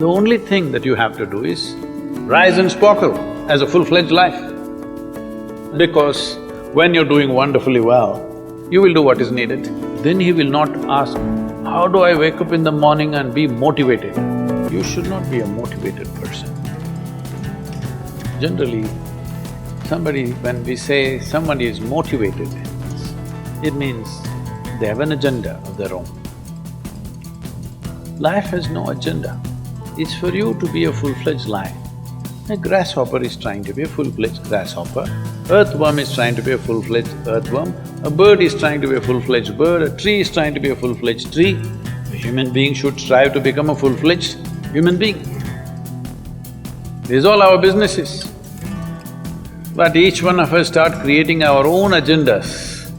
The only thing that you have to do is rise and sparkle as a full-fledged life. Because when you're doing wonderfully well, you will do what is needed. Then he will not ask, how do I wake up in the morning and be motivated? You should not be a motivated person. Generally, when we say somebody is motivated, it means they have an agenda of their own. Life has no agenda. It's for you to be a full-fledged life. A grasshopper is trying to be a full-fledged grasshopper, earthworm is trying to be a full-fledged earthworm, a bird is trying to be a full-fledged bird, a tree is trying to be a full-fledged tree. A human being should strive to become a full-fledged human being. These are all our businesses. But each one of us start creating our own agendas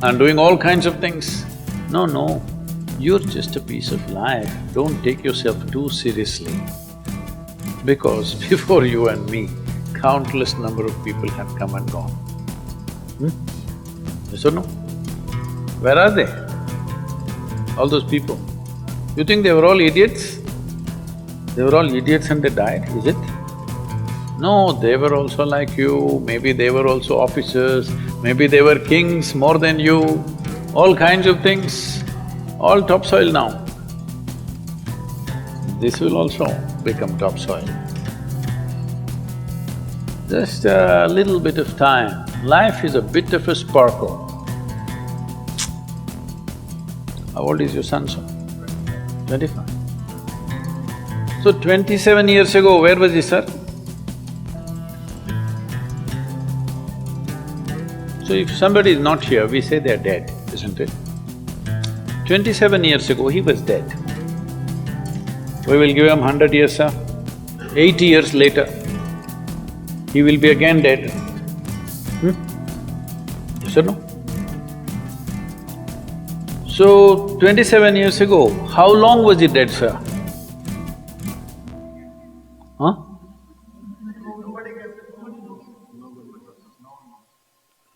and doing all kinds of things. No, you're just a piece of life, don't take yourself too seriously. Because before you and me, countless number of people have come and gone. Yes or no? Where are they? All those people. You think they were all idiots? They were all idiots and they died, is it? No, they were also like you, maybe they were also officers, maybe they were kings more than you, all kinds of things, all topsoil now. This will also become topsoil. Just a little bit of time. Life is a bit of a sparkle. How old is your son, sir? 25. So 27 years ago, where was he, sir? So if somebody is not here, we say they're dead, isn't it? 27 years ago, he was dead. We will give him 100 years, sir. 80 years later, he will be again dead. Yes or no? So, 27 years ago, how long was he dead, sir? Huh?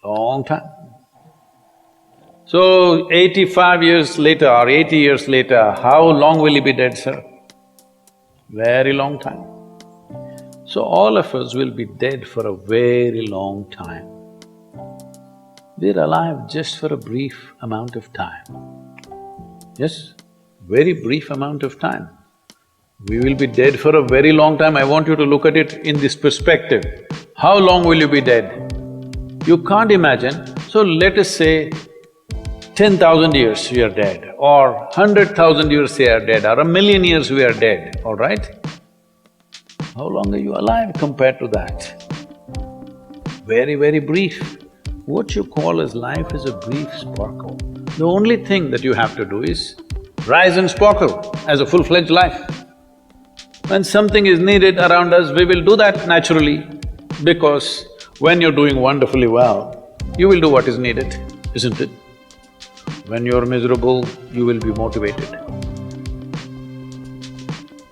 Long time. So, 85 years later or 80 years later, how long will he be dead, sir? Very long time. So all of us will be dead for a very long time. We're alive just for a brief amount of time. Yes, very brief amount of time. We will be dead for a very long time. I want you to look at it in this perspective. How long will you be dead? You can't imagine. So let us say 10,000 years we are dead, or 100,000 years we are dead, or 1,000,000 years we are dead, all right? How long are you alive compared to that? Very, very brief. What you call as life is a brief sparkle. The only thing that you have to do is rise and sparkle as a full-fledged life. When something is needed around us, we will do that naturally, because when you're doing wonderfully well, you will do what is needed, isn't it? When you're miserable, you will be motivated.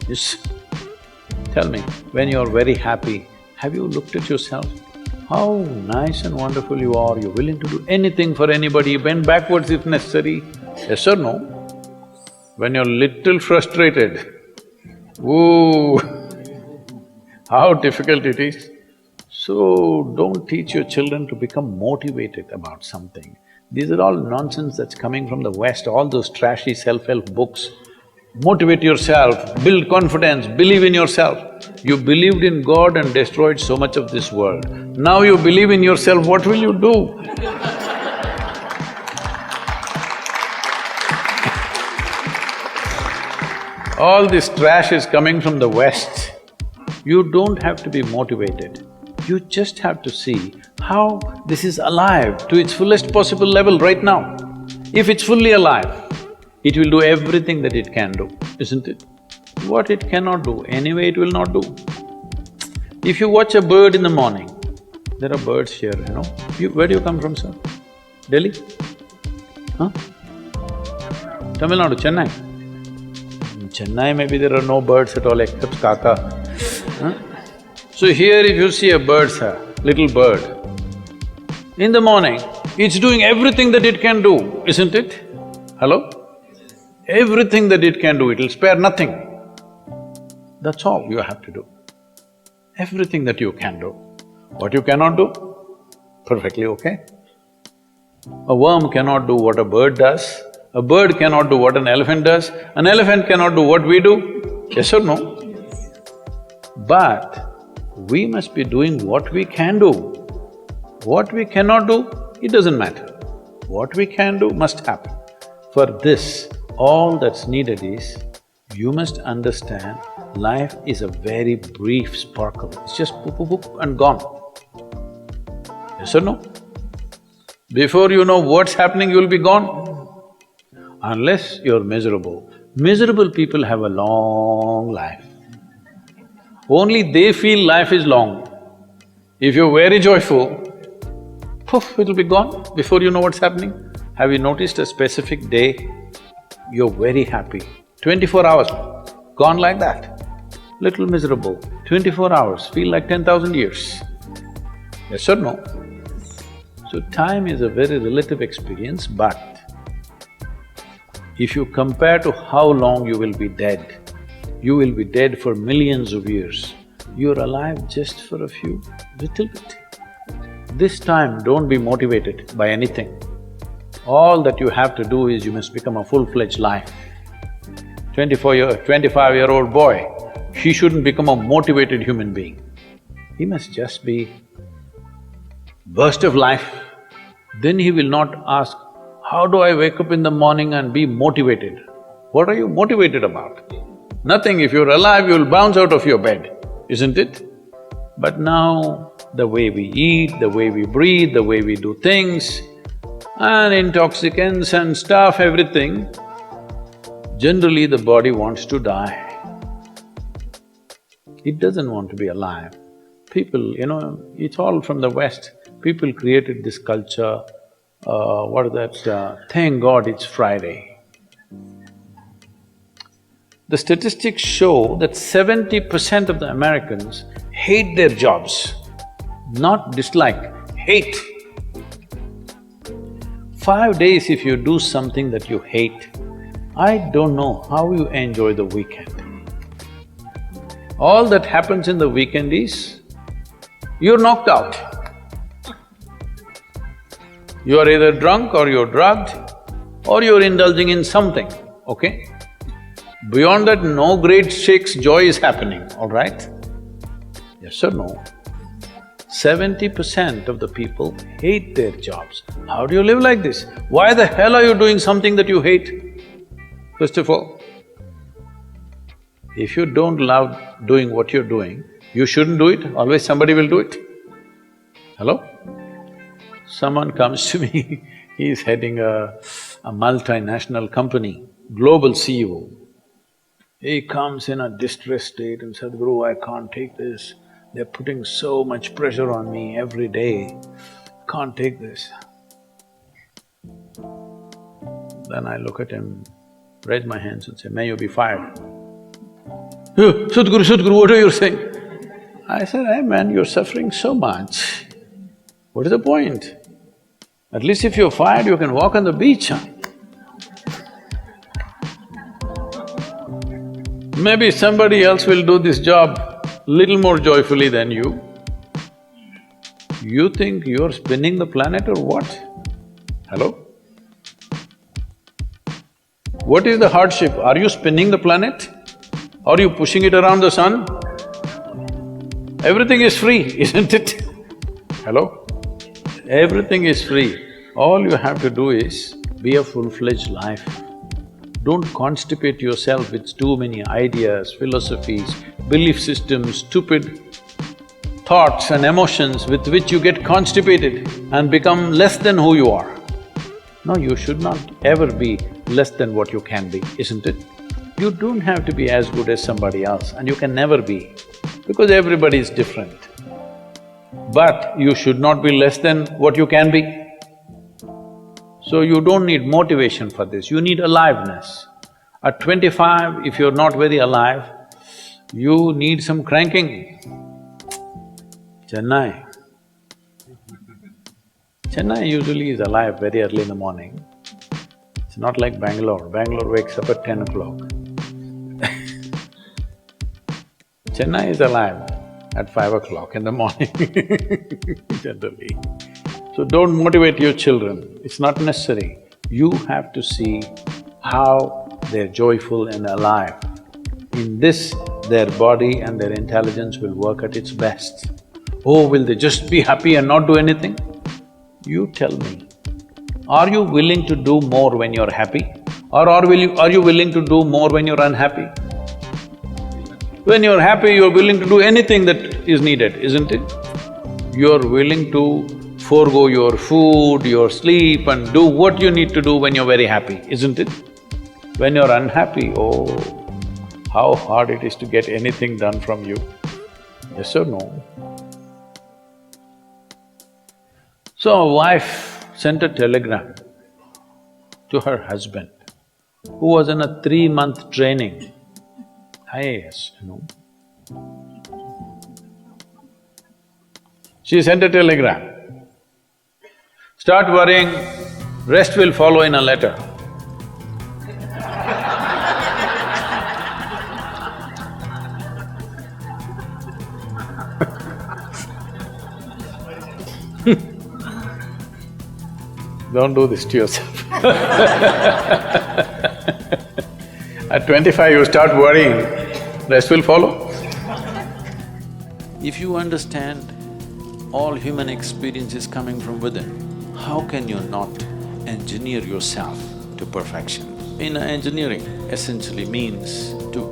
Yes. Tell me, when you're very happy, have you looked at yourself? How nice and wonderful you are, you're willing to do anything for anybody, bend backwards if necessary. Yes or no? When you're little frustrated, ooh, how difficult it is. So, don't teach your children to become motivated about something. These are all nonsense that's coming from the West, all those trashy self-help books. Motivate yourself, build confidence, believe in yourself. You believed in God and destroyed so much of this world. Now you believe in yourself, what will you do? All this trash is coming from the West. You don't have to be motivated. You just have to see how this is alive to its fullest possible level right now. If it's fully alive, it will do everything that it can do, isn't it? What it cannot do, anyway it will not do. If you watch a bird in the morning, there are birds here, you know. Where do you come from, sir? Delhi? Huh? Tamil Nadu, Chennai? In Chennai, maybe there are no birds at all except kaka. Huh? So here if you see a bird, sir, little bird, in the morning, it's doing everything that it can do, isn't it? Hello? Everything that it can do, it'll spare nothing. That's all you have to do. Everything that you can do. What you cannot do, perfectly okay. A worm cannot do what a bird does, a bird cannot do what an elephant does, an elephant cannot do what we do, yes or no? But we must be doing what we can do. What we cannot do, it doesn't matter. What we can do must happen. For this, all that's needed is, you must understand life is a very brief sparkle. It's just poop, poop, poop and gone. Yes or no? Before you know what's happening, you'll be gone. Unless you're miserable. Miserable people have a long life. Only they feel life is long. If you're very joyful, poof, it'll be gone before you know what's happening. Have you noticed a specific day, you're very happy, 24 hours, gone like that. Little miserable, 24 hours, feel like 10,000 years. Yes or no? So time is a very relative experience, but if you compare to how long you will be dead, you will be dead for millions of years. You're alive just for a few, little bit. This time, don't be motivated by anything. All that you have to do is you must become a full-fledged life. 25-year-old boy, he shouldn't become a motivated human being. He must just be burst of life. Then he will not ask, how do I wake up in the morning and be motivated? What are you motivated about? Nothing. If you're alive, you'll bounce out of your bed, isn't it? But now, the way we eat, the way we breathe, the way we do things, and intoxicants and stuff, everything, generally the body wants to die. It doesn't want to be alive. People, it's all from the West. People created this culture, thank God it's Friday. The statistics show that 70% of the Americans hate their jobs, not dislike, hate. 5 days if you do something that you hate, I don't know how you enjoy the weekend. All that happens in the weekend is, you're knocked out. You are either drunk or you're drugged or you're indulging in something, okay? Beyond that, no great shakes joy is happening, all right? Yes or no? 70% of the people hate their jobs. How do you live like this? Why the hell are you doing something that you hate? First of all, if you don't love doing what you're doing, you shouldn't do it, always somebody will do it. Hello? Someone comes to me, he's heading a multinational company, global CEO. He comes in a distressed state and said, Sadhguru, I can't take this. They're putting so much pressure on me every day, can't take this. Then I look at him, raise my hands and say, may you be fired. Sadhguru, what are you saying? I said, hey man, you're suffering so much. What is the point? At least if you're fired, you can walk on the beach, huh? Maybe somebody else will do this job little more joyfully than you. You think you're spinning the planet or what? Hello? What is the hardship? Are you spinning the planet? Are you pushing it around the sun? Everything is free, isn't it? Hello? Everything is free. All you have to do is be a full-fledged life. Don't constipate yourself with too many ideas, philosophies, belief systems, stupid thoughts and emotions with which you get constipated and become less than who you are. No, you should not ever be less than what you can be, isn't it? You don't have to be as good as somebody else and you can never be, because everybody is different. But you should not be less than what you can be. So you don't need motivation for this, you need aliveness. At 25, if you're not very alive, you need some cranking. Chennai. Chennai usually is alive very early in the morning. It's not like Bangalore. Bangalore wakes up at 10 o'clock. Chennai is alive at 5 o'clock in the morning generally. So don't motivate your children, it's not necessary. You have to see how they're joyful and alive. In this, their body and their intelligence will work at its best. Oh, will they just be happy and not do anything? You tell me, are you willing to do more when you're happy? Or are you willing to do more when you're unhappy? When you're happy, you're willing to do anything that is needed, isn't it? You're willing to forego your food, your sleep and do what you need to do when you're very happy, isn't it? When you're unhappy, oh, how hard it is to get anything done from you. Yes or no? So a wife sent a telegram to her husband, who was in a 3-month training, IAS, She sent a telegram, start worrying, rest will follow in a letter. Don't do this to yourself. At 25 you start worrying, rest will follow. If you understand all human experience is coming from within, how can you not engineer yourself to perfection? Engineering essentially means to